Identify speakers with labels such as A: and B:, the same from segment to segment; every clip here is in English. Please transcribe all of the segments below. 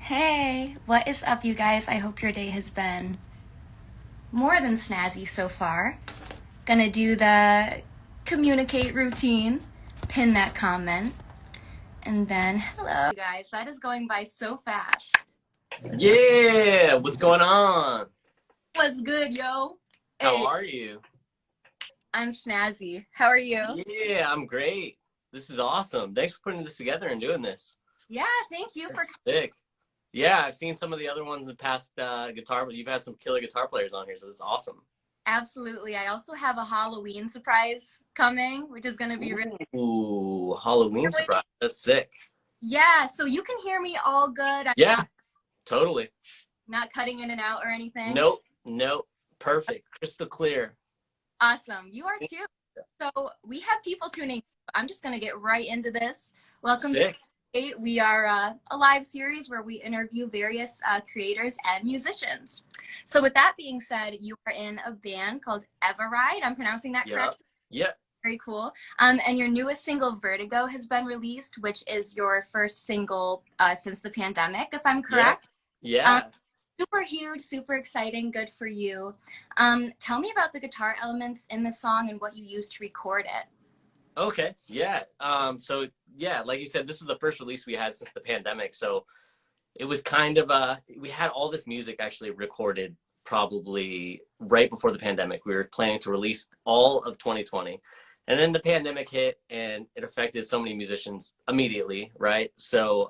A: Hey, what is up, you guys? I hope your day has been more than snazzy so far. Gonna do the Communicait routine, pin that comment, and then hello, you guys. That is going by so fast.
B: Yeah, what's going on?
A: What's good, yo?
B: How
A: Hey,
B: are you?
A: I'm snazzy. How are you?
B: Yeah, I'm great. This is awesome. Thanks for putting this together and doing this.
A: Yeah, thank you for.
B: That's sick. Yeah, I've seen some of the other ones in the past guitar, but you've had some killer guitar players on here, so it's awesome.
A: Absolutely. I also have a Halloween surprise coming, which is gonna be really.
B: Ooh, Halloween surprise. That's sick.
A: Yeah, so you can hear me all good. I'm
B: Yeah,
A: not
B: totally.
A: not cutting in and out or anything.
B: Nope, nope. Perfect. Crystal clear.
A: Awesome. You are too. So we have people tuning. I'm just going to get right into this. Welcome to
B: Sick.
A: Cait. We are a live series where we interview various creators and musicians. So with that being said, you are in a band called Everride. I'm pronouncing that
B: Yeah.
A: correct?
B: Yeah.
A: Very cool. And your newest single, Vertigo, has been released, which is your first single since the pandemic, if I'm
B: Yeah.
A: correct. Um,
B: Yeah.
A: Super huge, super exciting, good for you. Tell me about the guitar elements in the song and what you used to record it.
B: Okay. Yeah. So yeah, like you said, this was the first release we had since the pandemic. So it was kind of we had all this music actually recorded probably right before the pandemic. We were planning to release all of 2020. And then the pandemic hit and it affected so many musicians immediately, right? So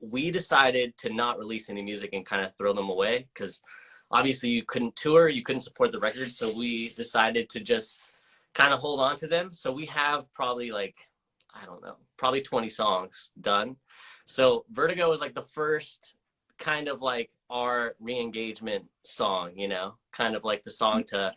B: we decided to not release any music and kind of throw them away because obviously you couldn't tour, you couldn't support the records. So we decided to just kind of hold on to them. So we have probably like, I don't know, probably 20 songs done. So Vertigo is like the first kind of like our re-engagement song, kind of like the song to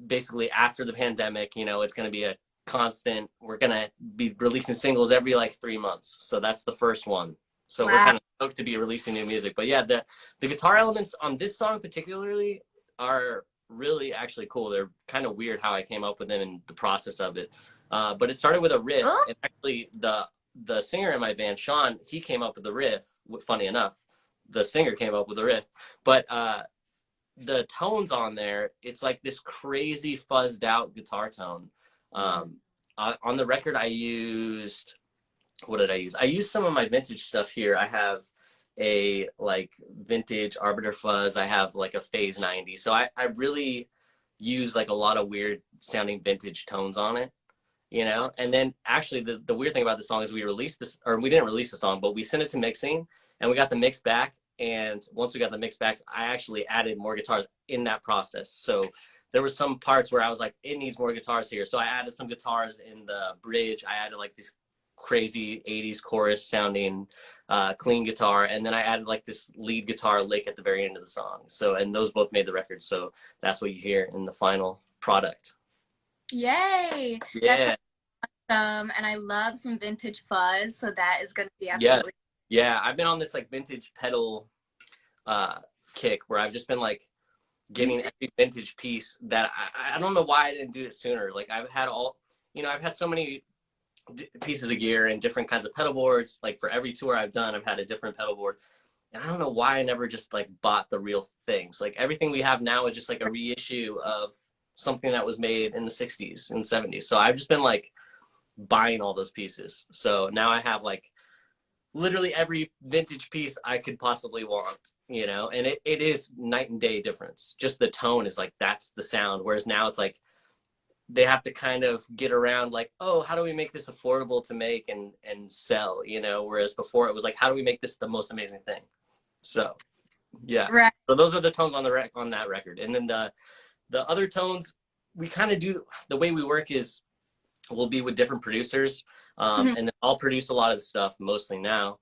B: basically after the pandemic, it's going to be a constant. We're going to be releasing singles every like 3 months. So that's the first one. So we're
A: Wow.
B: kind of stoked to be releasing new music. But yeah, the guitar elements on this song particularly are really actually cool. They're kind of weird how I came up with them in the process of it. But it started with a riff,
A: Oh,
B: and actually the singer in my band, Sean, he came up with the riff. Funny enough, the singer came up with the riff, but the tones on there, it's like this crazy fuzzed out guitar tone. Um, on the record, I used what did I use? I used some of my vintage stuff here. I have a like vintage Arbiter fuzz. I have like a Phase 90. So I really use like a lot of weird sounding vintage tones on it, And then actually the weird thing about the song is we released this, or we didn't release the song, but we sent it to mixing and we got the mix back. And once we got the mix back, I actually added more guitars in that process. So there were some parts where I was like, it needs more guitars here. So I added some guitars in the bridge. I added like this crazy 80s chorus sounding clean guitar. And then I added like this lead guitar lick at the very end of the song. So, and those both made the record. So that's what you hear in the final product.
A: yay. That's
B: Yeah.
A: awesome. And I love some vintage fuzz. So that is going to be
B: Yes.
A: absolutely.
B: Yeah. I've been on this like vintage pedal uh kick where I've just been like
A: Me
B: getting
A: too.
B: every vintage piece that I don't know why I didn't do it sooner. Like I've had I've had so many pieces of gear and different kinds of pedal boards. Like for every tour I've done, I've had a different pedal board. And I don't know why I never just like bought the real things. Like everything we have now is just like a reissue of something that was made in the 60s and 70s. So I've just been like buying all those pieces. So now I have like literally every vintage piece I could possibly want, and it is night and day difference. Just the tone is like, that's the sound. Whereas now it's like, they have to kind of get around like, oh, how do we make this affordable to make and sell, Whereas before it was like, how do we make this the most amazing thing? So yeah.
A: Right.
B: So those are the tones on on that record. And then the other tones, we kind of do, the way we work is we'll be with different producers,
A: Mhm.
B: and then I'll produce a lot of the stuff mostly now,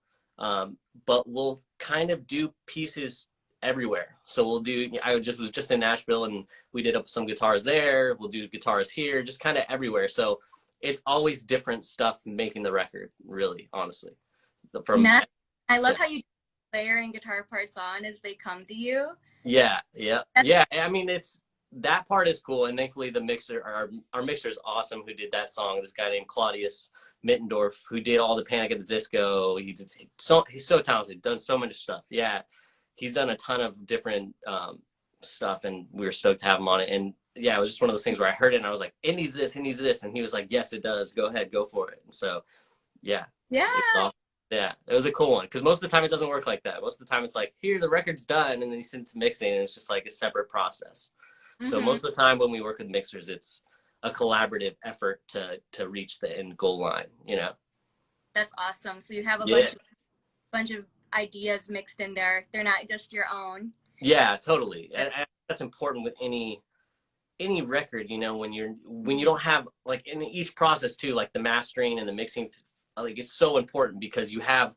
B: but we'll kind of do pieces everywhere. So we'll do, I just was just in Nashville and we did up some guitars there. We'll do guitars here, just kind of everywhere. So it's always different stuff making the record, really, honestly. From
A: Nice. I
B: yeah,
A: love how you layering guitar parts on as they come to you.
B: yeah, yeah,
A: That's
B: yeah. I mean, it's that part is cool, and thankfully the mixer, our mixer is awesome. Who did that song? This guy named Claudius Mittendorf, who did all the Panic at the Disco. He's so talented, does so much stuff. Yeah, he's done a ton of different stuff, and we were stoked to have him on it. And yeah, it was just one of those things where I heard it and I was like, it needs this, and he was like, yes, it does. Go ahead, go for it. And so, yeah,
A: Yeah.
B: yeah, it was a cool one, because most of the time it doesn't work like that. Most of the time it's like, here, the record's done, and then you send it to mixing, and it's just like a separate process. So most of the time when we work with mixers, it's a collaborative effort to reach the end goal line, you know?
A: That's awesome. So you have a bunch of ideas mixed in there. They're not just your own.
B: Yeah, totally. And that's important with any record, you know, when you don't have, like, in each process too, like the mastering and the mixing, like, it's so important because you have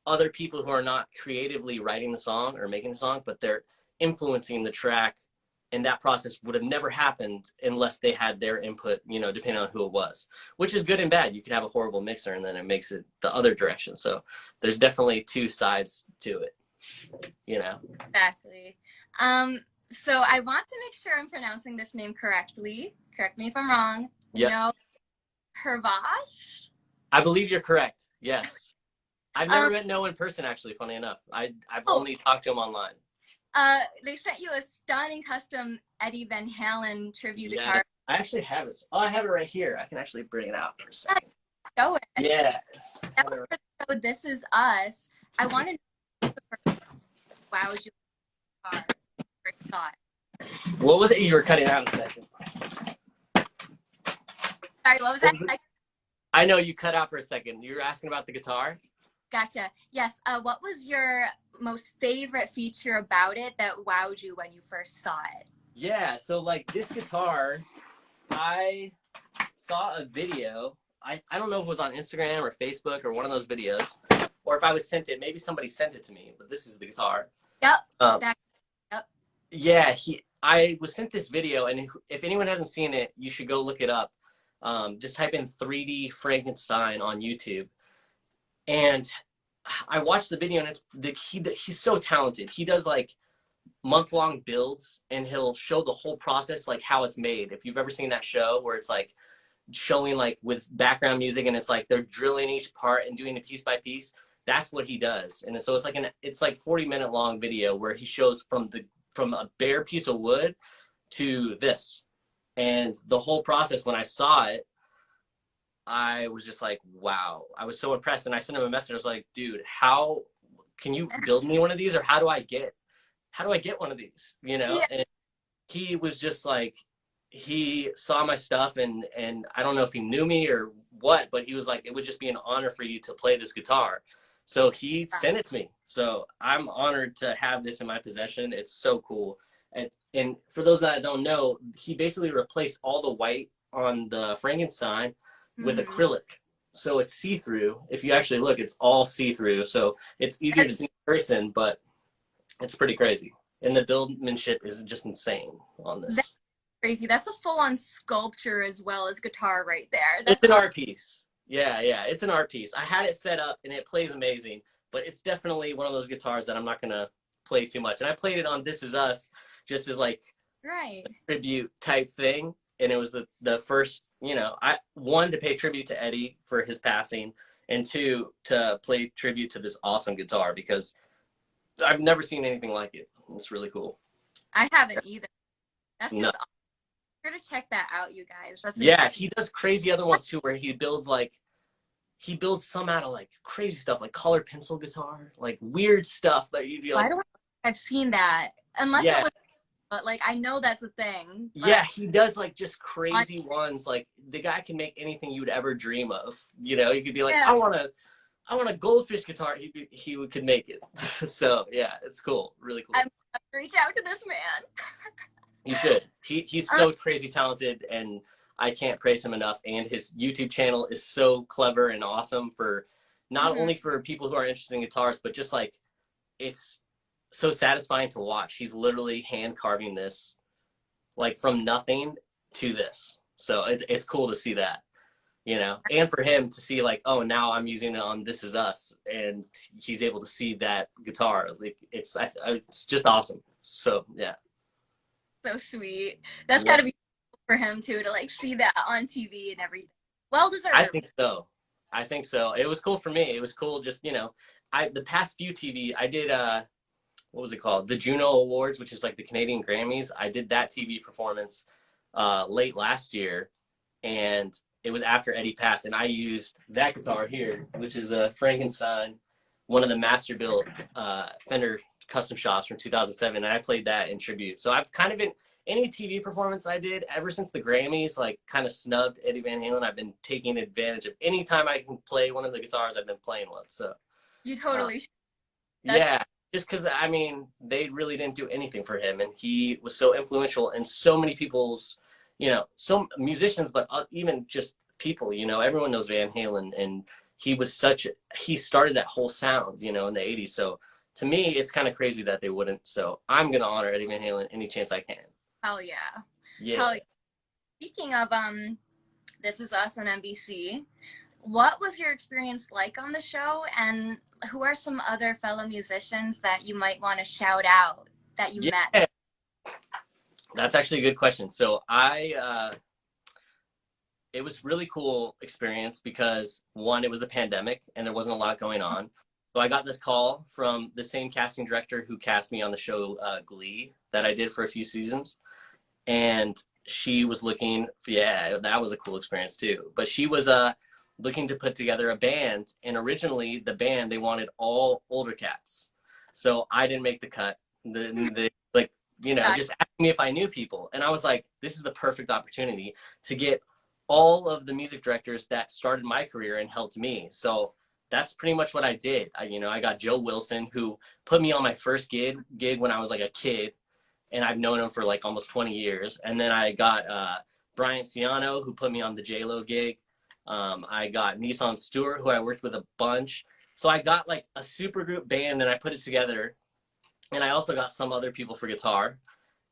B: other people who are not creatively writing the song or making the song, but they're influencing the track, and that process would have never happened unless they had their input, you know, depending on who it was, which is good and bad. You could have a horrible mixer and then it makes it the other direction. So there's definitely two sides to it, you know?
A: Exactly. So I want to make sure I'm pronouncing this name correctly. Correct me if I'm wrong.
B: Yeah.
A: No, Hervas?
B: I believe you're correct. Yes. I've never met Noah in person, actually, funny enough. I've only talked to him online.
A: They sent you a stunning custom Eddie Van Halen tribute guitar.
B: I actually have it. Oh, I have it right here. I can actually bring it out for a second.
A: Show it.
B: Yeah.
A: That was for the show This Is Us. I want to know wow, you guitar. First thought.
B: What was it you were cutting out a second?
A: Sorry, what was that?
B: I know you cut out for a second. You were asking about the guitar?
A: Gotcha. Yes. What was your most favorite feature about it that wowed you when you first saw it?
B: Yeah, so like this guitar, I saw a video. I don't know if it was on Instagram or Facebook or one of those videos, or if I was sent it. Maybe somebody sent it to me, but this is the guitar.
A: Yep.
B: Yep. Yeah, I was sent this video, and if anyone hasn't seen it, you should go look it up. Just type in 3D Frankenstein on YouTube. And I watched the video, and he's so talented. He does like month-long builds, and he'll show the whole process, like how it's made. If you've ever seen that show where it's like showing like with background music, and it's like they're drilling each part and doing it piece by piece, that's what he does. And so it's like 40-minute long video where he shows from a bare piece of wood to this. And the whole process, when I saw it, I was just like, wow. I was so impressed. And I sent him a message. I was like, dude, how can you build me one of these? Or how do I get one of these? You know? Yeah. And he was just like, he saw my stuff, and I don't know if he knew me or what, but he was like, it would just be an honor for you to play this guitar. So he sent it to me. So I'm honored to have this in my possession. It's so cool. And for those that don't know, he basically replaced all the white on the Frankenstein with acrylic. So it's see-through. If you actually look, it's all see-through. So it's easier to see in person, but it's pretty crazy. And the buildmanship is just insane on this.
A: That's crazy. That's a full-on sculpture as well as guitar right there.
B: It's an art piece. Yeah, it's an art piece. I had it set up, and it plays amazing, but it's definitely one of those guitars that I'm not going to play too much. And I played it on This Is Us just as like a tribute type thing. And it was the first, you know, one, to pay tribute to Eddie for his passing, and two, to play tribute to this awesome guitar, because I've never seen anything like it. It's really cool.
A: I haven't either. That's just awesome. You're gonna check that out, you guys. That's
B: he does crazy other ones too, where he builds some out of like crazy stuff, like colored pencil guitar, like weird stuff that you'd be like,
A: I've seen that, unless it was, but like I know that's a thing.
B: Yeah, he does like just crazy ones. Like the guy can make anything you would ever dream of. You know, you could be like, I want a goldfish guitar. He could make it. So yeah, it's cool, really cool.
A: I'm gonna reach out to this man.
B: You should. He's so crazy talented, and I can't praise him enough. And his YouTube channel is so clever and awesome for not only for people who are interested in guitars, but just like it's so satisfying to watch. He's literally hand carving this, like from nothing to this. So it's cool to see that, you know, and for him to see like, oh, now I'm using it on This Is Us, and he's able to see that guitar. Like it's just awesome. So yeah.
A: So sweet. That's got
B: Yeah,
A: to be cool for him too to like see that on TV and everything. Well
B: I
A: deserved.
B: think so. I think so. It was cool for me. It was cool just, the past few TV, I did what was it called? The Juno Awards, which is like the Canadian Grammys. I did that TV performance late last year, and it was after Eddie passed, and I used that guitar here, which is a Frankenstein, one of the Masterbuilt Fender custom shops from 2007, and I played that in tribute. So I've kind of been any TV performance I did ever since the Grammys, like kind of snubbed Eddie Van Halen. I've been taking advantage of any time I can play one of the guitars. I've been playing one. So
A: You
B: uh,
A: totally should. That's
B: yeah, just because I mean they really didn't do anything for him, and he was so influential in so many people's, some musicians, but even just people. Everyone knows Van Halen, and he started that whole sound, in the '80s. So to me, it's kind of crazy that they wouldn't. So I'm gonna honor Eddie Van Halen any chance I can.
A: hell yeah. Hell
B: Yeah.
A: yeah. Speaking of This Was Us on NBC. What was your experience like on the show, and who are some other fellow musicians that you might want to shout out that you met?
B: Yeah, that's actually a good question. So it was really cool experience because one, it was the pandemic and there wasn't a lot going on. So I got this call from the same casting director who cast me on the show Glee that I did for a few seasons, and she was looking. Yeah, that was a cool experience too. But she was looking to put together a band, and originally the band, they wanted all older cats. So I didn't make the cut. The like just asking me if I knew people, and I was like, this is the perfect opportunity to get all of the music directors that started my career and helped me. So that's pretty much what I did. I got Joe Wilson, who put me on my first gig when I was like a kid, and I've known him for like almost 20 years. And then I got Brian Ciano, who put me on the J-Lo gig. I got Nissan Stewart, who I worked with a bunch. So I got like a super group band, and I put it together. And I also got some other people for guitar.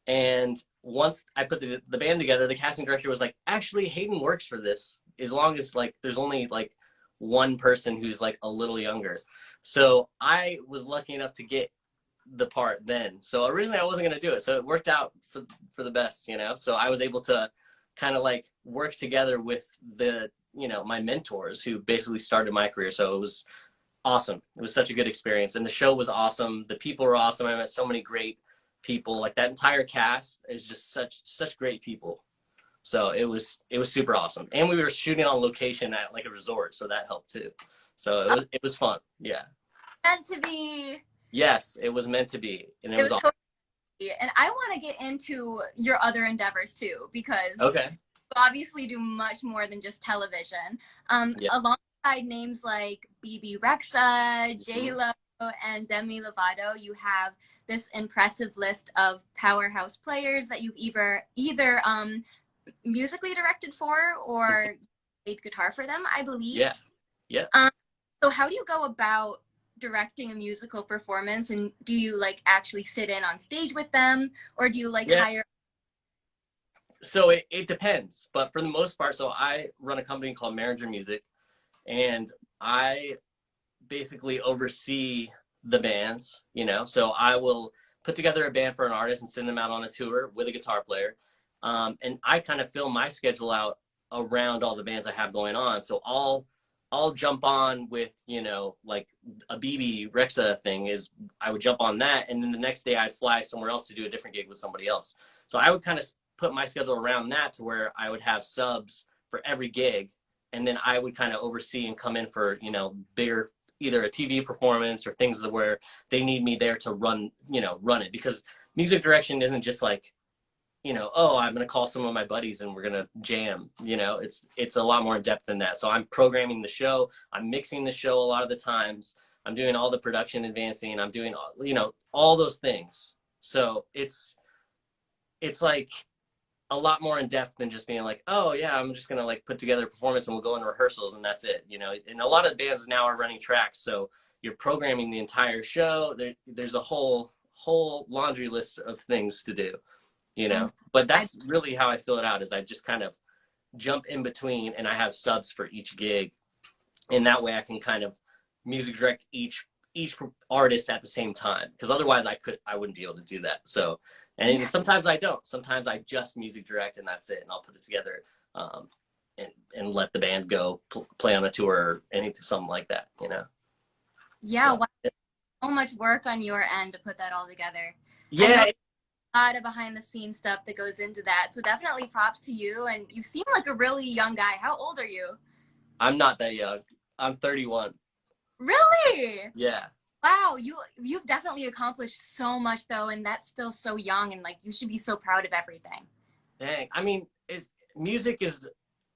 B: And once I put the band together, the casting director was like, actually, Hayden works for this as long as like there's only like one person who's like a little younger. So I was lucky enough to get the part then. So originally I wasn't going to do it. So it worked out for the best, So I was able to kind of like work together with my mentors who basically started my career. So it was awesome. It was such a good experience. And the show was awesome. The people were awesome. I met so many great people. Like that entire cast is just such great people. So it was super awesome. And we were shooting on location at like a resort, so that helped too. So it was fun. Yeah.
A: Meant to be.
B: Yes, it was meant to be. And it was awesome.
A: Totally. And I want to get into your other endeavors too, because
B: Okay.
A: you obviously do much more than just television.
B: Yeah.
A: Alongside names like Bebe Rexha, J-Lo, and Demi Lovato, you have this impressive list of powerhouse players that you've either musically directed for or played guitar for them, I believe.
B: Yeah. Yeah.
A: So how do you go about directing a musical performance, and do you like actually sit in on stage with them, or do you like hire?
B: So it depends, but for the most part, so I run a company called Maringer Music, and I basically oversee the bands, so I will put together a band for an artist and send them out on a tour with a guitar player. And I kind of fill my schedule out around all the bands I have going on. So I'll jump on with, like a Bebe Rexha thing is I would jump on that. And then the next day I'd fly somewhere else to do a different gig with somebody else. So I would kind of put my schedule around that to where I would have subs for every gig. And then I would kind of oversee and come in for, bigger, either a TV performance or things where they need me there to run it, because music direction isn't just like, oh, I'm going to call some of my buddies and we're going to jam, it's a lot more in depth than that. So I'm programming the show. I'm mixing the show a lot of the times. I'm doing all the production advancing. I'm doing, all those things. So it's like a lot more in depth than just being like, oh yeah, I'm just going to like put together a performance and we'll go into rehearsals and that's it. And a lot of bands now are running tracks. So you're programming the entire show. There's a whole laundry list of things to do. But that's really how I fill it out, is I just kind of jump in between and I have subs for each gig. And that way I can kind of music direct each artist at the same time, because otherwise I wouldn't be able to do that. So And
A: Yeah.
B: sometimes I don't. Sometimes I just music direct and that's it. And I'll put it together and let the band go play on a tour or anything, something like that, you know?
A: Yeah.
B: So,
A: Wow, so much work on your end to put that all together. I know
B: yeah,
A: a lot of behind the scenes stuff that goes into that. So definitely props to you. And you seem like a really young guy. How old are you?
B: I'm not that young. I'm 31.
A: Really?
B: Yeah.
A: Wow, you've definitely accomplished so much though, and that's still so young, and like you should be so proud of everything.
B: Dang. I mean, music is,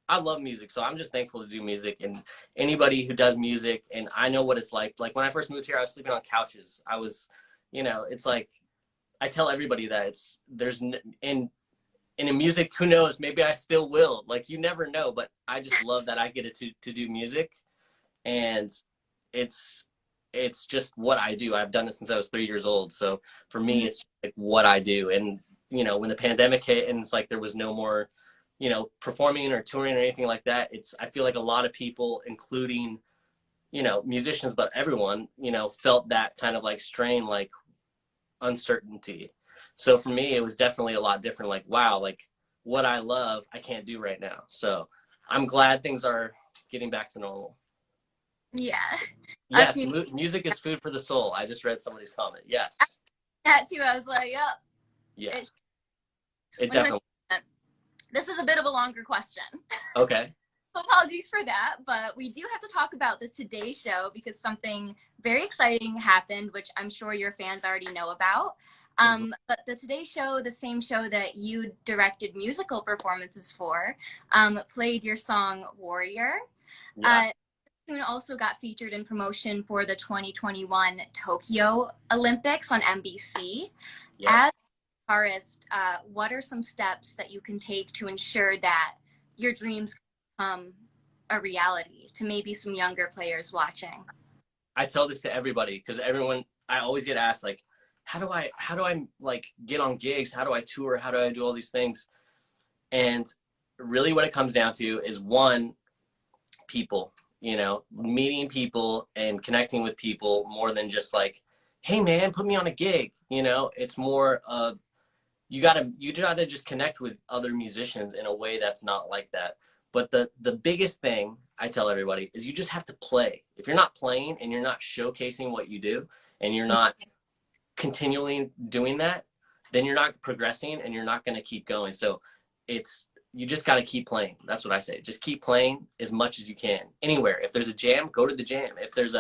B: I love music, so I'm just thankful to do music and anybody who does music. And I know what it's like. Like when I first moved here, I was sleeping on couches. I was, it's like, I tell everybody that in music, who knows, maybe I still will. Like you never know, but I just love that I get to do music. And it's just what I do. I've done it since I was 3 years old. So for me, it's like what I do. And when the pandemic hit and it's like there was no more, performing or touring or anything like that, I feel like a lot of people, including musicians, but everyone, felt that kind of like strain, like uncertainty. So for me, it was definitely a lot different. Like, wow, like what I love, I can't do right now. So I'm glad things are getting back to normal.
A: Yeah. Us
B: Yes, music is food for the soul. I just read somebody's comment. Yes.
A: that too. I was like, yep.
B: Yeah.
A: It,
B: It
A: 100%.
B: definitely.
A: This is a bit of a longer question.
B: Okay.
A: So apologies for that, but we do have to talk about the Today Show because something very exciting happened, which I'm sure your fans already know about. But the Today Show, the same show that you directed musical performances for, played your song Warrior.
B: Yeah.
A: Also got featured in promotion for the 2021 Tokyo Olympics on NBC.
B: Yeah.
A: As a guitarist, what are some steps that you can take to ensure that your dreams become a reality to maybe some younger players watching?
B: I tell this to everybody because I always get asked like, how do I like get on gigs? How do I tour? How do I do all these things? And really what it comes down to is one, people, meeting people and connecting with people more than just like, hey man, put me on a gig. It's more of you gotta just connect with other musicians in a way that's not like that. But the biggest thing I tell everybody is you just have to play. If you're not playing and you're not showcasing what you do and you're not continually doing that, then you're not progressing and you're not going to keep going. So you just got to keep playing. That's what I say. Just keep playing as much as you can. Anywhere. If there's a jam, go to the jam. If there's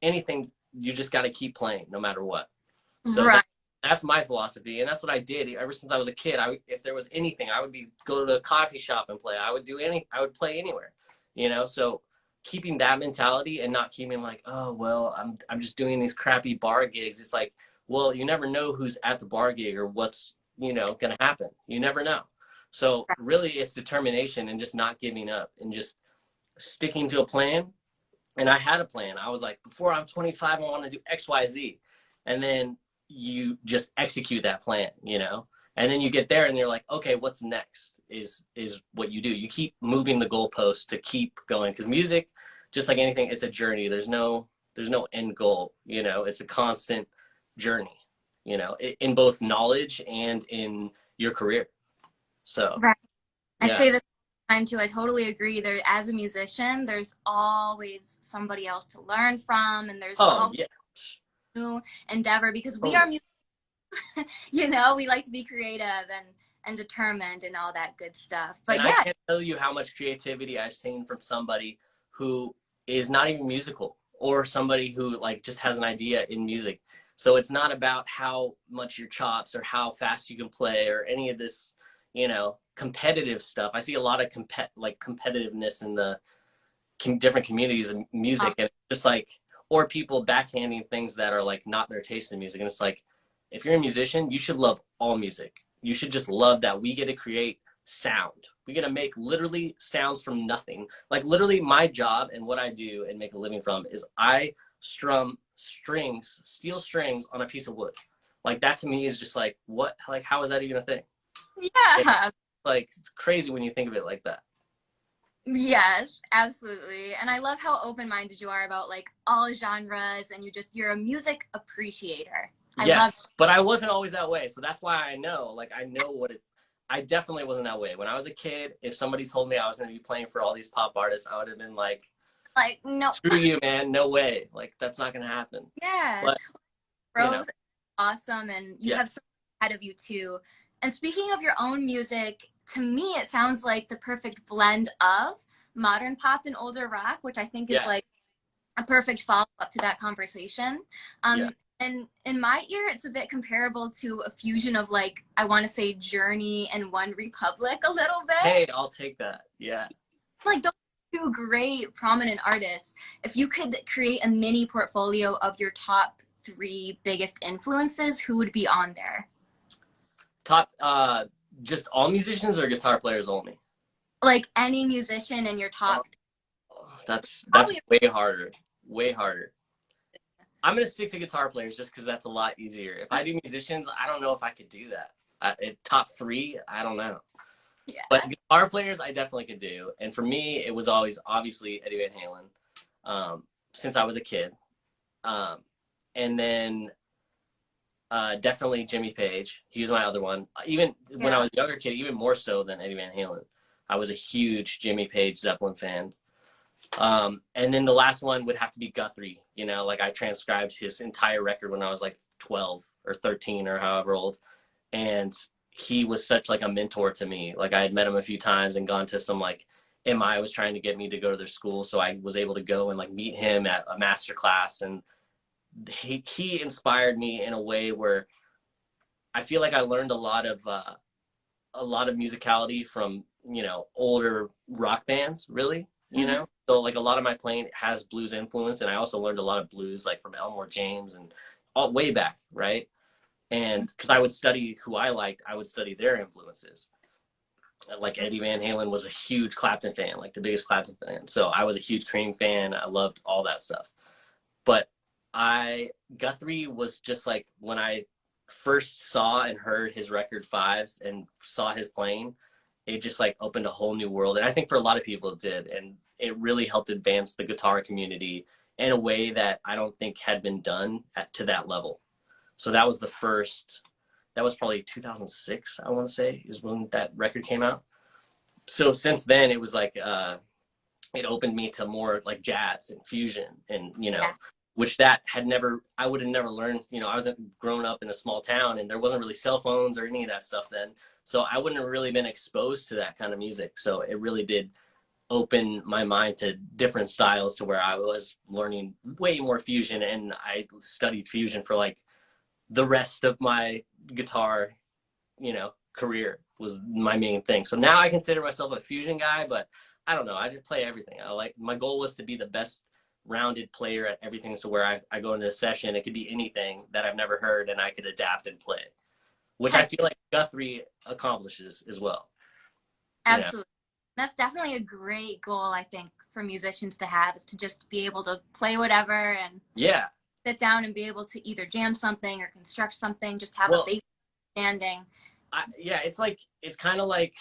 B: anything, you just got to keep playing no matter what. So
A: Right.
B: that's my philosophy, and that's what I did ever since I was a kid. If there was anything, I would go to a coffee shop and play. I would play anywhere, So keeping that mentality and not keeping like, oh well, I'm just doing these crappy bar gigs. It's like, well, you never know who's at the bar gig or what's gonna happen. You never know. So really, it's determination and just not giving up and just sticking to a plan. And I had a plan. I was like, before I'm 25, I want to do X, Y, Z, and then you just execute that plan, and then you get there and you're like, okay, what's next is what you do. You keep moving the goalposts to keep going, because music, just like anything, it's a journey. There's no end goal. It's a constant journey, in both knowledge and in your career. So
A: Right. I
B: yeah.
A: say this all the time too. I totally agree. There, as a musician, there's always somebody else to learn from, and there's
B: Oh
A: always
B: yeah.
A: new endeavor because we
B: Totally.
A: are we like to be creative and determined and all that good stuff. But
B: And I
A: yeah.
B: can't tell you how much creativity I've seen from somebody who is not even musical, or somebody who like just has an idea in music. So it's not about how much your chops or how fast you can play or any of this, competitive stuff. I see a lot of competitiveness in the different communities of music, and it's just like, or people backhanding things that are like not their taste in music. And it's like, if you're a musician, you should love all music. You should just love that we get to create sound. We get to make literally sounds from nothing. Like literally my job and what I do and make a living from is I strum strings, steel strings on a piece of wood. Like that to me is just like, what, like, how is that even a thing?
A: Yeah.
B: It's like, it's crazy when you think of it like that.
A: Yes, absolutely. And I love how open-minded you are about like all genres, and you're a music appreciator. I love
B: Yes, but I wasn't always that way. So that's why I know, like, I know what it's, I definitely wasn't that way. When I was a kid, if somebody told me I was going to be playing for all these pop artists, I would have been
A: like no.
B: screw you, man. No way. Like, that's not going to happen.
A: Yeah.
B: But, you know,
A: Growth, awesome, and you have
B: yes.
A: so much ahead of you too. And speaking of your own music, to me it sounds like the perfect blend of modern pop and older rock, which I think is
B: Yeah.
A: like a perfect follow-up to that conversation.
B: Yeah.
A: And in my ear, it's a bit comparable to a fusion of like, I want to say Journey and One Republic a little bit.
B: Hey, I'll take that. Yeah.
A: Like those two great prominent artists. If you could create a mini portfolio of your top 3 biggest influences, who would be on there?
B: Top, just all musicians or guitar players only?
A: Like any musician in your top.
B: That's
A: Probably.
B: way harder. Way harder. I'm gonna stick to guitar players just because that's a lot easier. If I do musicians, I don't know if I could do that. Top 3, I don't know.
A: Yeah.
B: But guitar players, I definitely could do. And for me, it was always obviously Eddie Van Halen, since I was a kid, and then definitely Jimmy Page. He was my other one. Even when I was a younger kid, even more so than Eddie Van Halen, I was a huge Jimmy Page Zeppelin fan. And then the last one would have to be Guthrie. You know, like I transcribed his entire record when I was like 12 or 13 or however old. And he was such like a mentor to me. Like I had met him a few times and gone to some like MI was trying to get me to go to their school. So I was able to go and like meet him at a master class. And he inspired me in a way where I feel like I learned a lot of musicality from, you know, older rock bands, really, you know? So like a lot of my playing has blues influence, and I also learned a lot of blues like from Elmore James and all way back, right? And because I would study who I liked, I would study their influences. Like Eddie Van Halen was a huge Clapton fan, like the biggest Clapton fan. So I was a huge Cream fan. I loved all that stuff. But Guthrie was just like when I first saw and heard his record Fives and saw his playing, it just like opened a whole new world. And I think for a lot of people it did. And it really helped advance the guitar community in a way that I don't think had been done to that level. So that was that was probably 2006, I want to say, is when that record came out. So since then it was like, it opened me to more like jazz and fusion and, you know, which that I would have never learned. You know, I wasn't grown up in a small town and there wasn't really cell phones or any of that stuff then. So I wouldn't have really been exposed to that kind of music. So it really did open my mind to different styles to where I was learning way more fusion. And I studied fusion for like the rest of my guitar, you know, career was my main thing. So now I consider myself a fusion guy, but I don't know. I just play everything. My goal was to be the best rounded player at everything. So where I go into a session, it could be anything that I've never heard and I could adapt and play, which I feel like Guthrie accomplishes as well.
A: Absolutely. That's definitely a great goal, I think, for musicians to have, is to just be able to play whatever and sit down and be able to either jam something or construct something, just have a basic understanding.
B: It's kind of like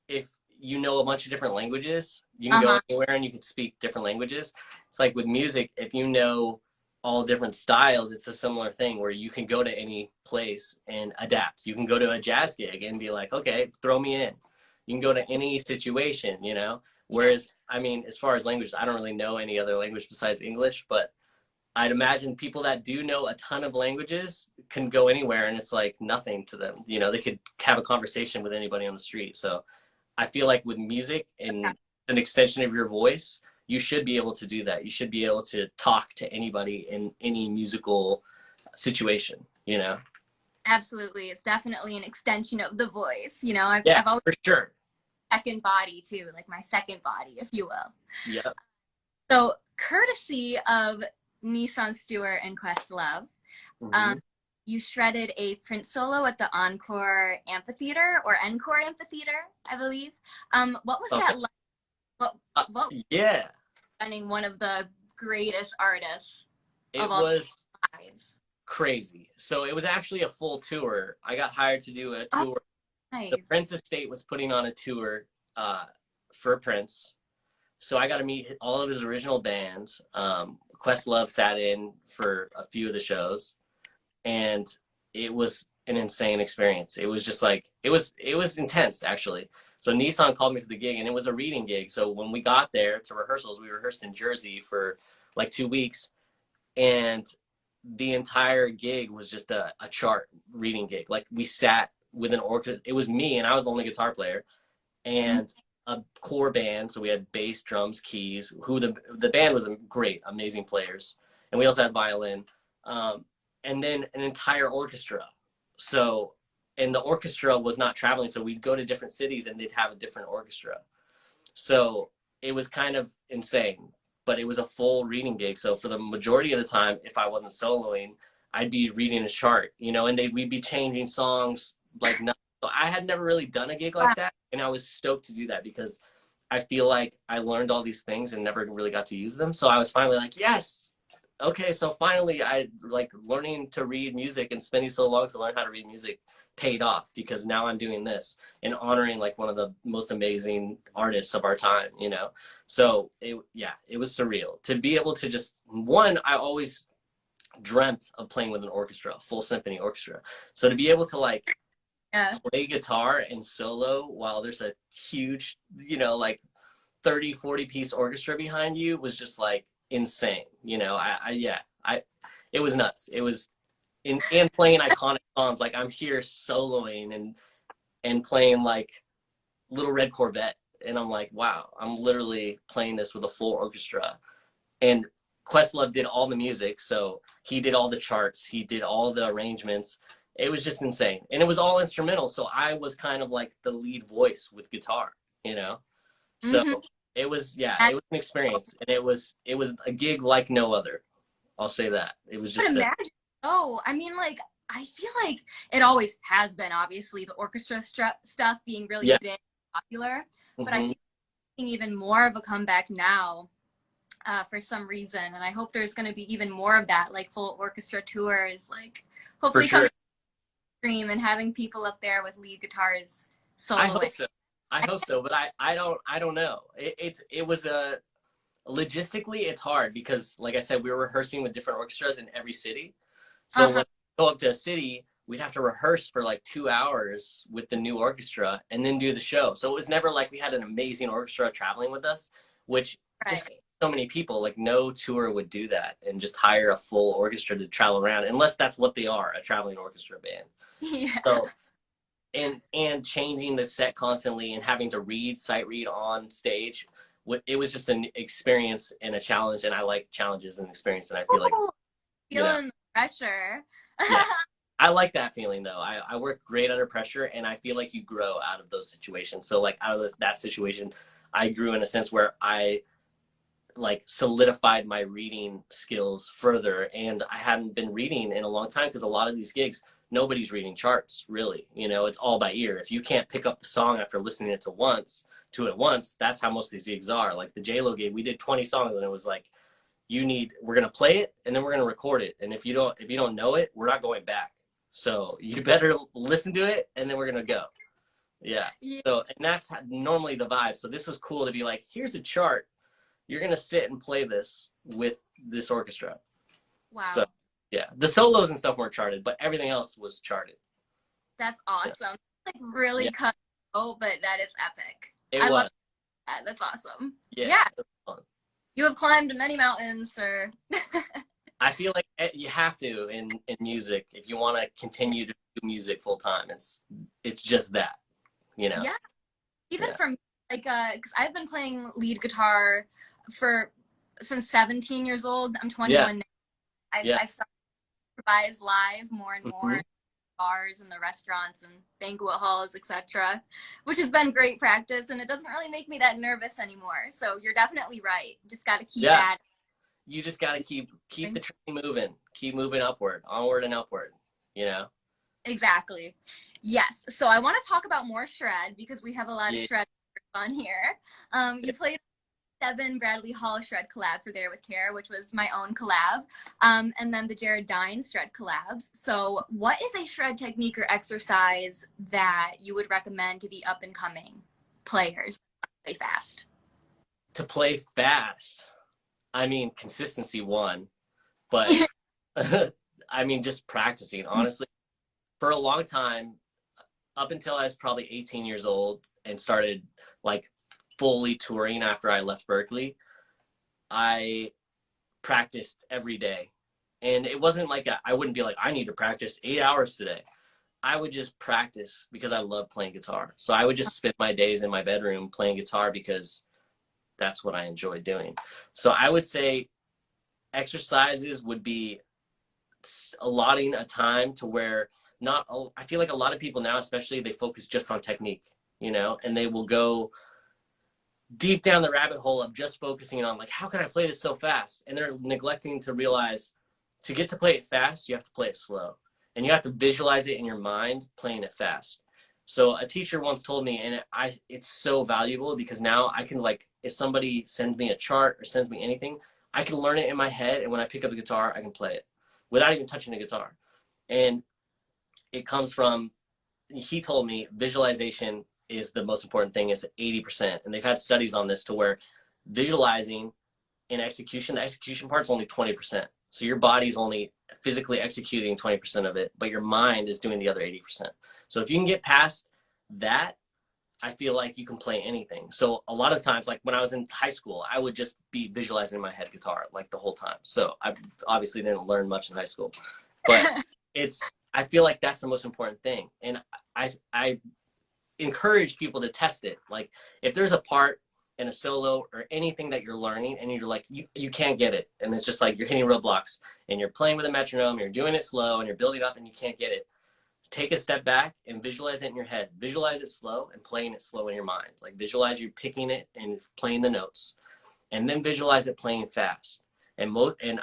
B: if you know a bunch of different languages, you can go anywhere and you can speak different languages. It's like with music, if you know all different styles, it's a similar thing where you can go to any place and adapt. You can go to a jazz gig and be like, okay, throw me in. You can go to any situation, you know? Whereas, I mean, as far as languages, I don't really know any other language besides English, but I'd imagine people that do know a ton of languages can go anywhere and it's like nothing to them. You know, they could have a conversation with anybody on the street. So I feel like with music and an extension of your voice, you should be able to do that. You should be able to talk to anybody in any musical situation, you know?
A: Absolutely. It's definitely an extension of the voice. You know, I've always
B: for sure.
A: Second body too, like my second body, if you will.
B: Yeah.
A: So courtesy of Nissan Stewart and Questlove, you shredded a Prince solo at the Encore Amphitheater, or Encore Amphitheater, I believe. What was that like? What finding one of the greatest artists of all time?
B: Crazy. So it was actually a full tour. I got hired to do a tour.
A: Nice.
B: The Prince estate was putting on a tour for Prince. So I got to meet all of his original bands. Questlove sat in for a few of the shows. And it was an insane experience. It was just like it was intense actually. So Nissan called me for the gig, and it was a reading gig. So when we got there to rehearsals, we rehearsed in Jersey for like 2 weeks, and the entire gig was just a chart reading gig. Like we sat with an orchestra. It was me, and I was the only guitar player, and a core band. So we had bass, drums, keys. Who the band was great, amazing players, and we also had violin, and then an entire orchestra. So, and the orchestra was not traveling, so we'd go to different cities and they'd have a different orchestra. So it was kind of insane, but it was a full reading gig. So for the majority of the time, if I wasn't soloing, I'd be reading a chart, you know, and we'd be changing songs like nothing. So I had never really done a gig like that, and I was stoked to do that because I feel like I learned all these things and never really got to use them. So I was finally like, yes, okay. So finally, I like learning to read music and spending so long to learn how to read music paid off, because now I'm doing this and honoring like one of the most amazing artists of our time, you know? So it was surreal to be able to just, one, I always dreamt of playing with an orchestra, full symphony orchestra. So to be able to like play guitar and solo while there's a huge, you know, like 30-40 piece orchestra behind you was just like insane, you know? It was nuts. It was and playing iconic songs. Like I'm here soloing and playing like Little Red Corvette, and I'm like, wow, I'm literally playing this with a full orchestra. And Questlove did all the music, so he did all the charts, he did all the arrangements. It was just insane, and it was all instrumental. So I was kind of like the lead voice with guitar, you know. So it was it was an experience, and it was a gig like no other. I'll say that. It was just
A: Oh, I mean, like, I feel like it always has been, obviously, the orchestra stuff being really big and popular. But I feel like even more of a comeback now for some reason. And I hope there's going to be even more of that, like full orchestra tours, like hopefully coming stream and having people up there with lead guitars soloing.
B: I hope so, but I don't know. It was a logistically, it's hard because, like I said, we were rehearsing with different orchestras in every city. So when we go up to a city, we'd have to rehearse for like 2 hours with the new orchestra and then do the show. So it was never like we had an amazing orchestra traveling with us, which just so many people, like no tour would do that and just hire a full orchestra to travel around, unless that's what they are, a traveling orchestra band.
A: Yeah.
B: So, and changing the set constantly and having to sight read on stage, it was just an experience and a challenge, and I like challenges and experience, and I feel like
A: feeling pressure.
B: I like that feeling though. I work great under pressure, and I feel like you grow out of those situations. So like out of that situation, I grew in a sense where I like solidified my reading skills further, and I hadn't been reading in a long time because a lot of these gigs, nobody's reading charts really, you know, it's all by ear. If you can't pick up the song after listening to it once, that's how most of these gigs are. Like the J-Lo gig, we did 20 songs, and it was like, we're going to play it and then we're going to record it. And if you don't know it, we're not going back. So you better listen to it and then we're going to go. Yeah. So, and that's normally the vibe. So this was cool to be like, here's a chart. You're going to sit and play this with this orchestra.
A: Wow.
B: So yeah, the solos and stuff weren't charted, but everything else was charted.
A: That's awesome. Like really cut. Oh, but that is epic.
B: I
A: love that. That's awesome.
B: Yeah.
A: You have climbed many mountains, sir.
B: I feel like you have to in music if you want to continue to do music full time. It's just that, you know.
A: Yeah. Even from like, because I've been playing lead guitar since 17 years old. I'm 21 now. I've started to improvise live more and more. Bars and the restaurants and banquet halls, etc., which has been great practice, and it doesn't really make me that nervous anymore. So you're definitely right. Just got to keep at it.
B: You just got to keep the train moving, keep moving onward and upward, you know.
A: Exactly. Yes. So I want to talk about more shred because we have a lot of shred on here. You played Devin Bradley Hall shred collab for There With Care, which was my own collab, and then the Jared Dines shred collabs. So what is a shred technique or exercise that you would recommend to the up and coming players to play fast?
B: To play fast, I mean, consistency one, but I mean, just practicing, honestly. for a long time, up until I was probably 18 years old and started like fully touring after I left Berkeley, I practiced every day. And it wasn't like I wouldn't be like, I need to practice 8 hours today. I would just practice because I love playing guitar. So I would just spend my days in my bedroom playing guitar because that's what I enjoy doing. So I would say exercises would be allotting a time to where not, I feel like a lot of people now, especially, they focus just on technique, you know, and they will go deep down the rabbit hole of just focusing on like, how can I play this so fast? And they're neglecting to realize to get to play it fast, you have to play it slow. And you have to visualize it in your mind playing it fast. So a teacher once told me, and it's so valuable because now I can, like, if somebody sends me a chart or sends me anything, I can learn it in my head. And when I pick up the guitar, I can play it without even touching the guitar. And it comes from, he told me visualization is the most important thing, is 80%. And they've had studies on this to where visualizing and execution, the execution part's only 20%. So your body's only physically executing 20% of it, but your mind is doing the other 80%. So if you can get past that, I feel like you can play anything. So a lot of times, like when I was in high school, I would just be visualizing in my head guitar like the whole time. So I obviously didn't learn much in high school, but I feel like that's the most important thing. And I encourage people to test it. Like if there's a part in a solo or anything that you're learning and you're like, you can't get it. And it's just like you're hitting roadblocks and you're playing with a metronome, you're doing it slow and you're building up and you can't get it. Take a step back and visualize it in your head. Visualize it slow and playing it slow in your mind. Like visualize you picking it and playing the notes, and then visualize it playing fast. And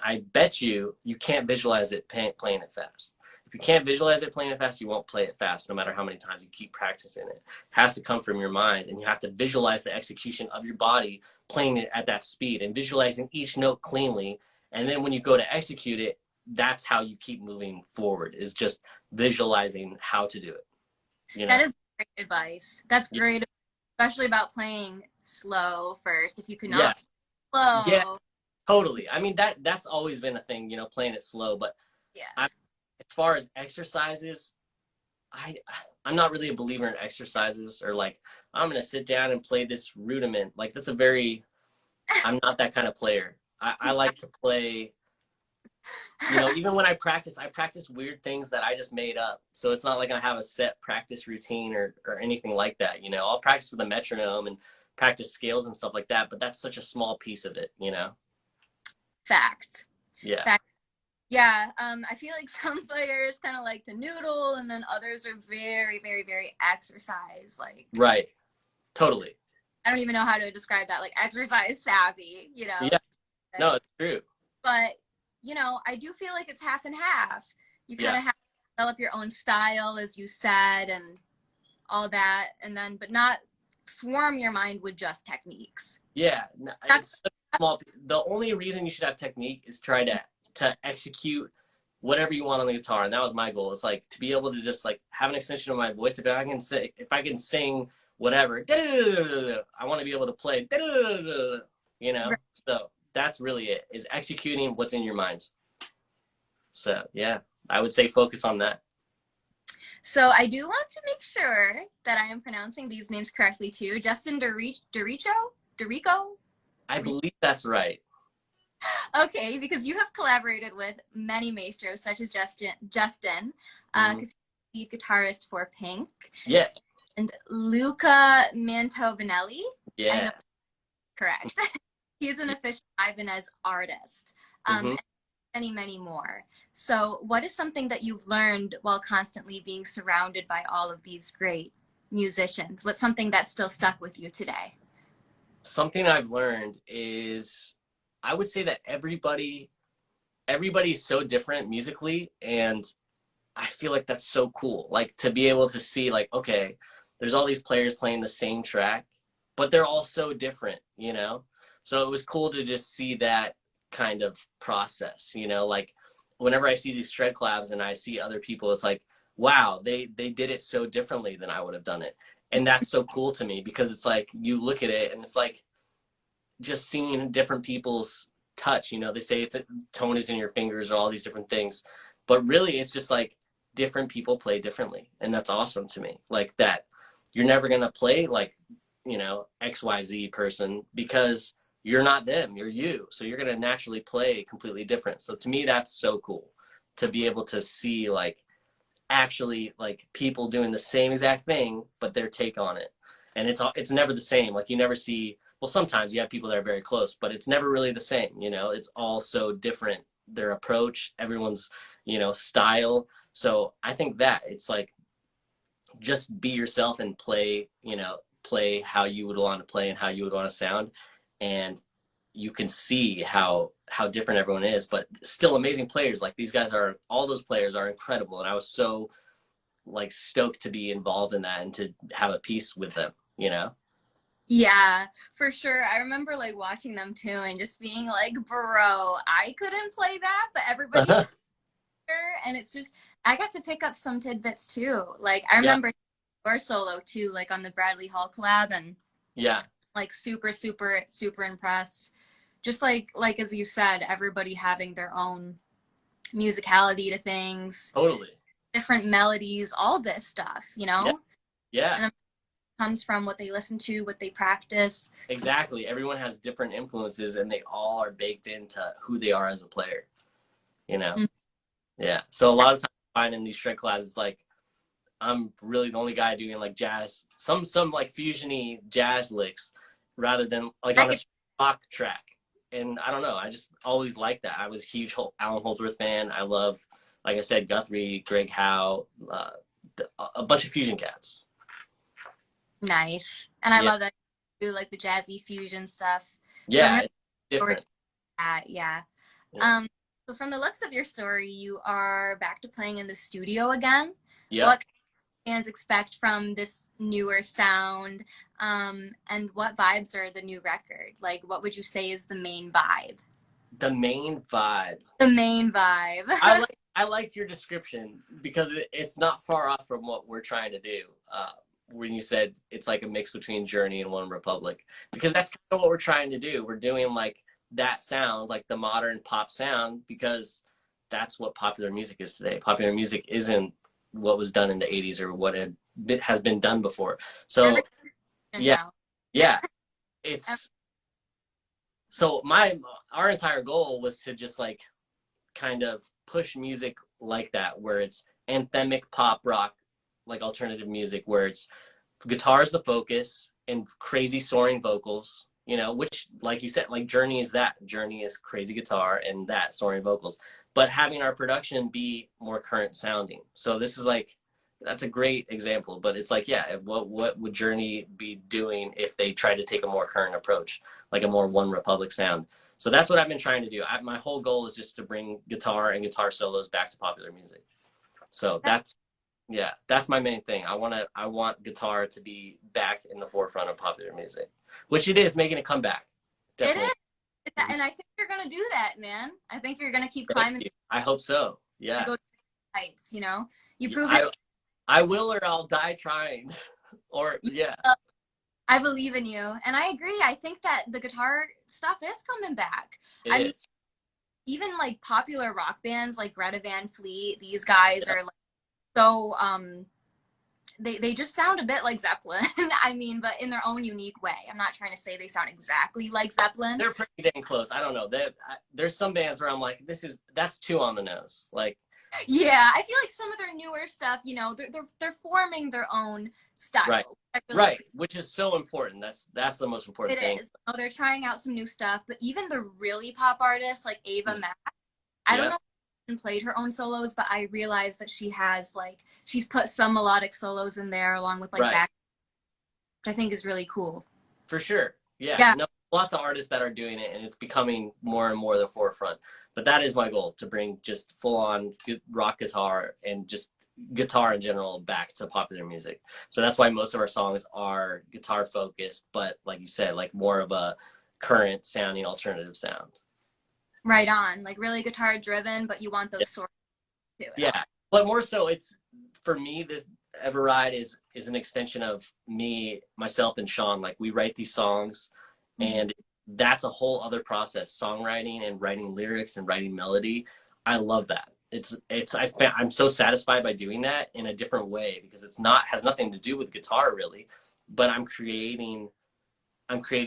B: I bet you can't visualize it playing it fast. If you can't visualize it playing it fast, you won't play it fast no matter how many times you keep practicing it. It has to come from your mind, and you have to visualize the execution of your body playing it at that speed and visualizing each note cleanly. And then when you go to execute it, that's how you keep moving forward, is just visualizing how to do it. You know?
A: That is great advice. That's great, especially about playing slow first. If you could not slow.
B: Yeah, totally. I mean, that's always been a thing, you know, playing it slow. But as far as exercises, I'm not really a believer in exercises or like, I'm going to sit down and play this rudiment. Like I'm not that kind of player. I like to play, you know, even when I practice weird things that I just made up. So it's not like I have a set practice routine or anything like that. You know, I'll practice with a metronome and practice scales and stuff like that, but that's such a small piece of it, you know?
A: Fact.
B: Yeah.
A: Fact. Yeah. I feel like some players kind of like to noodle, and then others are very, very, very exercise. Like,
B: right. Totally.
A: I don't even know how to describe that. Like exercise savvy, you know?
B: Yeah. No, it's true.
A: But, you know, I do feel like it's half and half. You kind of have to develop your own style, as you said, and all that, and then, but not swarm your mind with just techniques.
B: Yeah, it's small. The only reason you should have technique is try to execute whatever you want on the guitar, and that was my goal. It's like to be able to just like have an extension of my voice. If I can sing whatever, I want to be able to play, you know. So that's really it, is executing what's in your mind. So yeah, I would say focus on that.
A: So I do want to make sure that I am pronouncing these names correctly too. Justin Dorico?
B: I believe that's right.
A: Okay, because you have collaborated with many maestros, such as Justin, because he's the guitarist for Pink.
B: Yeah.
A: And Luca Mantovinelli.
B: Yeah.
A: I know, correct. He's an official Ibanez artist. And many, many more. So what is something that you've learned while constantly being surrounded by all of these great musicians? What's something that's still stuck with you today?
B: Something I've learned is, I would say that everybody's so different musically, and I feel like that's so cool. Like to be able to see like, okay, there's all these players playing the same track, but they're all so different, you know? So it was cool to just see that kind of process, you know, like whenever I see these shred collabs and I see other people, it's like, wow, they did it so differently than I would have done it. And that's so cool to me, because it's like, you look at it and it's like just seeing different people's touch, you know, they say it's a tone is in your fingers or all these different things, but really it's just like different people play differently, and that's awesome to me. Like that, you're never gonna play like, you know, XYZ person because you're not them, you're you. So you're gonna naturally play completely different. So to me, that's so cool to be able to see like actually like people doing the same exact thing, but their take on it. And it's never the same. Like you never see, well, sometimes you have people that are very close, but it's never really the same. You know, it's all so different. Their approach, everyone's, you know, style. So I think that it's like just be yourself and play, you know, play how you would want to play and how you would want to sound. And you can see how different everyone is, but still amazing players. Like these guys are, all those players are incredible. And I was so like stoked to be involved in that and to have a piece with them, you know?
A: Yeah, for sure. I remember like watching them too and just being like, bro, I couldn't play that, but everybody's here. And it's just, I got to pick up some tidbits too. Like I
B: Yeah.
A: remember your solo too, like on the Bradley Hall collab, and
B: Yeah.
A: like super, super, super impressed. Just like as you said, everybody having their own musicality to things,
B: Totally.
A: different melodies, all this stuff, you know?
B: Yeah.
A: And it comes from what they listen to, what they practice.
B: Exactly. Everyone has different influences and they all are baked into who they are as a player, you know?
A: Mm-hmm.
B: Yeah. So a lot of times I find in these shred classes, like I'm really the only guy doing like jazz, some like fusiony jazz licks rather than like on a rock track. And I don't know, I just always liked that. I was a huge Alan Holdsworth fan. I love, like I said, Guthrie, Greg Howe, a bunch of fusion cats.
A: Nice. And I love that you do like the jazzy fusion stuff.
B: Yeah,
A: so I'm really
B: different.
A: Yeah.
B: Yeah.
A: So from the looks of your story, you are back to playing in the studio again.
B: Yeah.
A: What can fans expect from this newer sound? And what vibes are the new record? Like, what would you say is the main vibe?
B: The main vibe.
A: The main vibe.
B: I liked your description because it's not far off from what we're trying to do. When you said it's like a mix between Journey and One Republic, because that's kind of what we're trying to do. We're doing like that sound, like the modern pop sound, because that's what popular music is today. Popular music isn't what was done in the 80s or what has been done before. So yeah, it's so our entire goal was to just like kind of push music like that, where it's anthemic pop rock, like alternative music, where it's guitar's the focus and crazy soaring vocals, you know, which like you said, like Journey is crazy guitar and that soaring vocals, but having our production be more current sounding. So this is like, that's a great example, but it's like, yeah, what would Journey be doing if they tried to take a more current approach, like a more One Republic sound? So that's what I've been trying to do. My whole goal is just to bring guitar and guitar solos back to popular music. So that's my main thing. I want guitar to be back in the forefront of popular music, which it is making a comeback. Definitely.
A: It is. And I think you're going to do that, man. I think you're going to keep climbing.
B: I hope so. Yeah.
A: Go to heights, you know? You prove it.
B: I will, or I'll die trying. Or, yeah.
A: I believe in you. And I agree. I think that the guitar stuff is coming back.
B: It is.
A: Even like popular rock bands like Greta Van Fleet, these guys are like so they just sound a bit like Zeppelin. I mean, but in their own unique way. I'm not trying to say they sound exactly like Zeppelin.
B: They're pretty dang close. I don't know. There's some bands where I'm like, that's too on the nose. Like,
A: yeah, I feel like some of their newer stuff, you know, they're forming their own style.
B: Right, which is so important. That's the most important thing.
A: It is. Oh, they're trying out some new stuff, but even the really pop artists like Ava Max, I don't know if she played her own solos, but I realized that she's put some melodic solos in there along with like back, which I think is really cool.
B: For sure. Yeah. No, lots of artists that are doing it, and it's becoming more and more the forefront. But that is my goal, to bring just full-on rock guitar and just guitar in general back to popular music. So that's why most of our songs are guitar focused, but like you said, like more of a current sounding alternative sound.
A: Right on, like really guitar driven, but you want those sorts too.
B: Yeah, but more so, it's for me, this Everride is an extension of me, myself, and Sean. Like, we write these songs, and that's a whole other process. Songwriting and writing lyrics and writing melody. I love that. I'm so satisfied by doing that in a different way, because it's not has nothing to do with guitar really, but I'm creating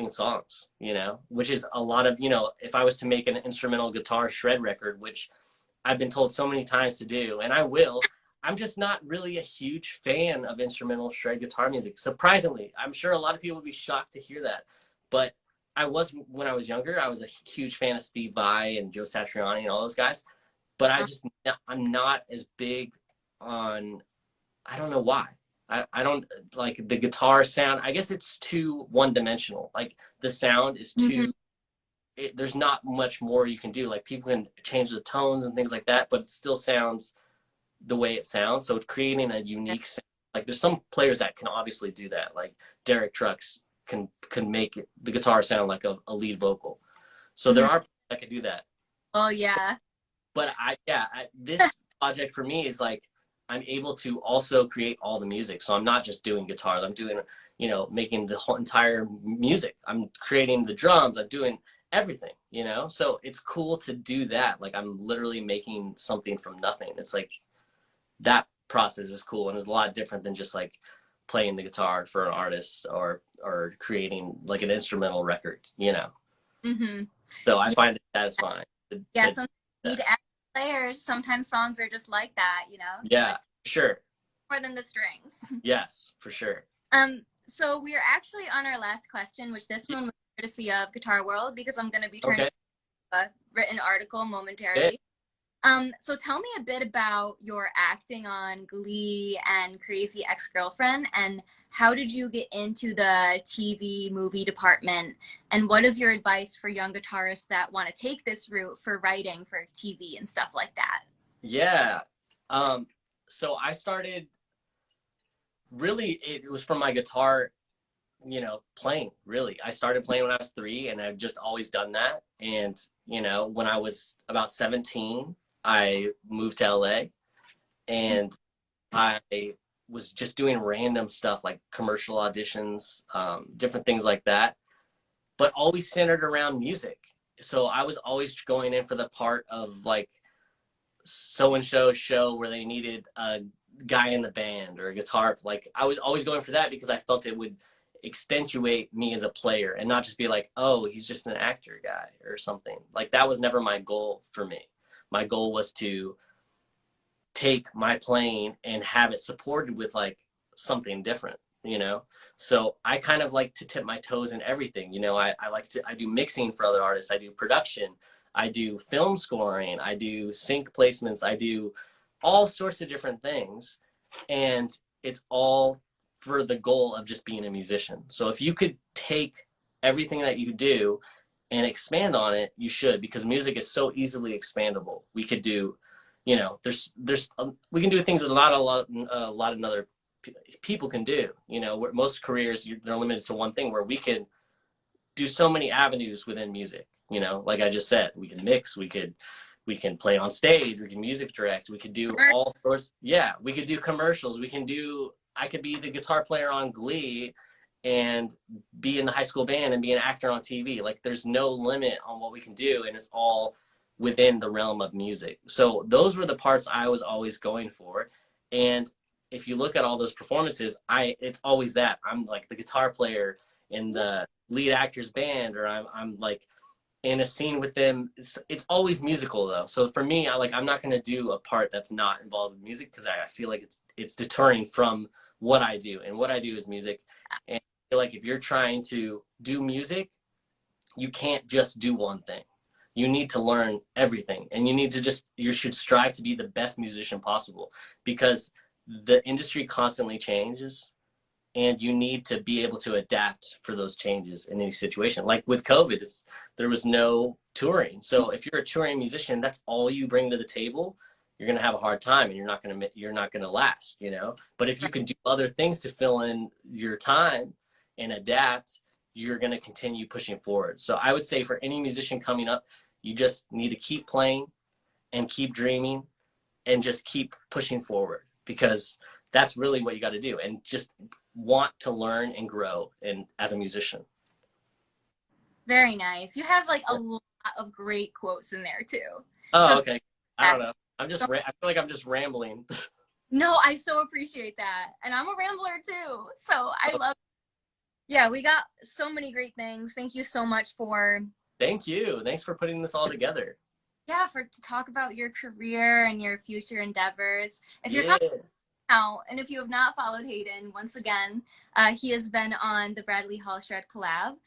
B: songs, you know, which is a lot of, you know, if I was to make an instrumental guitar shred record, which I've been told so many times to do, and I will, I'm just not really a huge fan of instrumental shred guitar music. Surprisingly, I'm sure a lot of people would be shocked to hear that. But I was, when I was younger, I was a huge fan of Steve Vai and Joe Satriani and all those guys. But I'm not as big on, I don't know why. I don't like the guitar sound. I guess it's too one dimensional. Like the sound is too, there's not much more you can do. Like people can change the tones and things like that, but it still sounds the way it sounds. So creating a unique sound, like there's some players that can obviously do that. Like Derek Trucks can make the guitar sound like a lead vocal. So there are people that can do that.
A: Oh yeah.
B: But this project for me is like, I'm able to also create all the music. So I'm not just doing guitars. I'm doing, you know, making the whole entire music. I'm creating the drums. I'm doing everything, you know? So it's cool to do that. Like I'm literally making something from nothing. It's like that process is cool and is a lot different than just like playing the guitar for an artist or creating like an instrumental record, you know? So I find it satisfying.
A: Yeah, sometimes you need to add players. Sometimes songs are just like that, you know?
B: Yeah,
A: like,
B: sure.
A: More than the strings.
B: Yes, for sure.
A: So we are actually on our last question, which this one was courtesy of Guitar World, because I'm going to be turning a written article momentarily. So tell me a bit about your acting on Glee and Crazy Ex-Girlfriend, and how did you get into the TV movie department, and what is your advice for young guitarists that want to take this route for writing for TV and stuff like that?
B: Yeah. So I started, really, it was from my guitar, you know, playing, really. I started playing when I was 3, and I've just always done that. And, you know, when I was about 17, I moved to LA, and I was just doing random stuff like commercial auditions, different things like that, but always centered around music. So I was always going in for the part of like so-and-so show where they needed a guy in the band or a guitar. Like I was always going for that because I felt it would accentuate me as a player and not just be like, oh, he's just an actor guy or something. Like that was never my goal for me. My goal was to take my playing and have it supported with like something different, you know? So I kind of like to tip my toes in everything. You know, I do mixing for other artists. I do production. I do film scoring. I do sync placements. I do all sorts of different things. And it's all for the goal of just being a musician. So if you could take everything that you do and expand on it, you should, because music is so easily expandable. We could do, you know, we can do things that a lot of other people can do. You know, where most careers they're limited to one thing, where we can do so many avenues within music. You know, like I just said, we can mix, we can play on stage, we can music direct, we could do all sorts. Yeah, we could do commercials. I could be the guitar player on Glee and be in the high school band and be an actor on TV. Like there's no limit on what we can do, and it's all within the realm of music. So those were the parts I was always going for. And if you look at all those performances, it's always that. I'm like the guitar player in the lead actor's band, or I'm like in a scene with them. It's always musical though. So for me, I'm not going to do a part that's not involved with music, because I feel like it's deterring from what I do, and what I do is music. And I feel like if you're trying to do music, you can't just do one thing. You need to learn everything, and you should strive to be the best musician possible, because the industry constantly changes, and you need to be able to adapt for those changes in any situation. Like with COVID, there was no touring. So if you're a touring musician, that's all you bring to the table, you're going to have a hard time, and you're not going to last, you know? But if you can do other things to fill in your time and adapt, you're going to continue pushing forward. So I would say for any musician coming up, you just need to keep playing and keep dreaming and just keep pushing forward, because that's really what you got to do, and just want to learn and grow as a musician.
A: Very nice. You have like a lot of great quotes in there too.
B: Oh,
A: So
B: okay. I don't know. I feel like I'm just rambling.
A: No, I so appreciate that. And I'm a rambler too. So I love Yeah, we got so many great things. Thank you so much for
B: Thank you. Thanks for putting this all together.
A: Yeah, to talk about your career and your future endeavors. If you're
B: Yeah.
A: coming out, and if you have not followed Hayden, once again, he has been on the Bradley Hall Shred collab,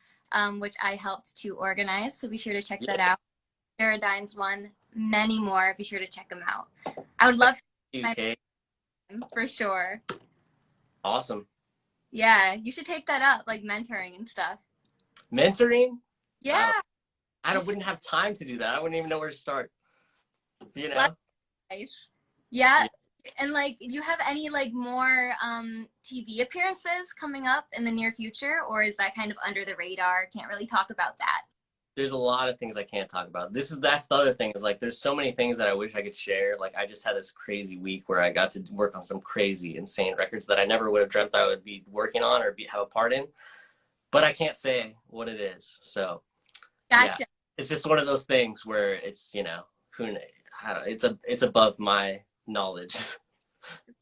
A: which I helped to organize. So be sure to check that out. Jaradine's one, many more. Be sure to check them out. I would love
B: you, Cait.
A: for sure.
B: Awesome.
A: Yeah, you should take that up, like mentoring and stuff.
B: Mentoring?
A: Yeah.
B: I wouldn't have time to do that. I wouldn't even know where to start. You know?
A: Nice. Yeah. And like, do you have any like more TV appearances coming up in the near future, or is that kind of under the radar? Can't really talk about that.
B: There's a lot of things I can't talk about. That's the other thing is like there's so many things that I wish I could share. Like I just had this crazy week where I got to work on some crazy, insane records that I never would have dreamt I would be working on or have a part in. But I can't say what it is. So
A: Gotcha.
B: Yeah, it's just one of those things where it's, you know, I don't know, it's above my knowledge.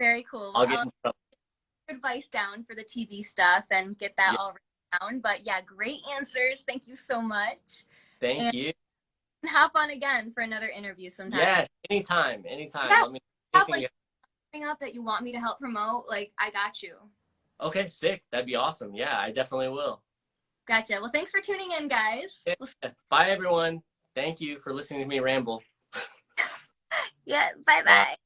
A: Very cool.
B: I'll
A: Well,
B: get in trouble.
A: advice down for the TV stuff and get that all written down. But yeah, great answers. Thank you so much.
B: Thank you.
A: And hop on again for another interview sometime.
B: Yes, anytime.
A: Yeah,
B: Let me
A: have like something up that you want me to help promote. Like I got you.
B: Okay, sick. That'd be awesome. Yeah, I definitely will.
A: Gotcha. Well, thanks for tuning in, guys.
B: Yeah. Bye, everyone. Thank you for listening to me ramble.
A: Yeah. Bye-bye.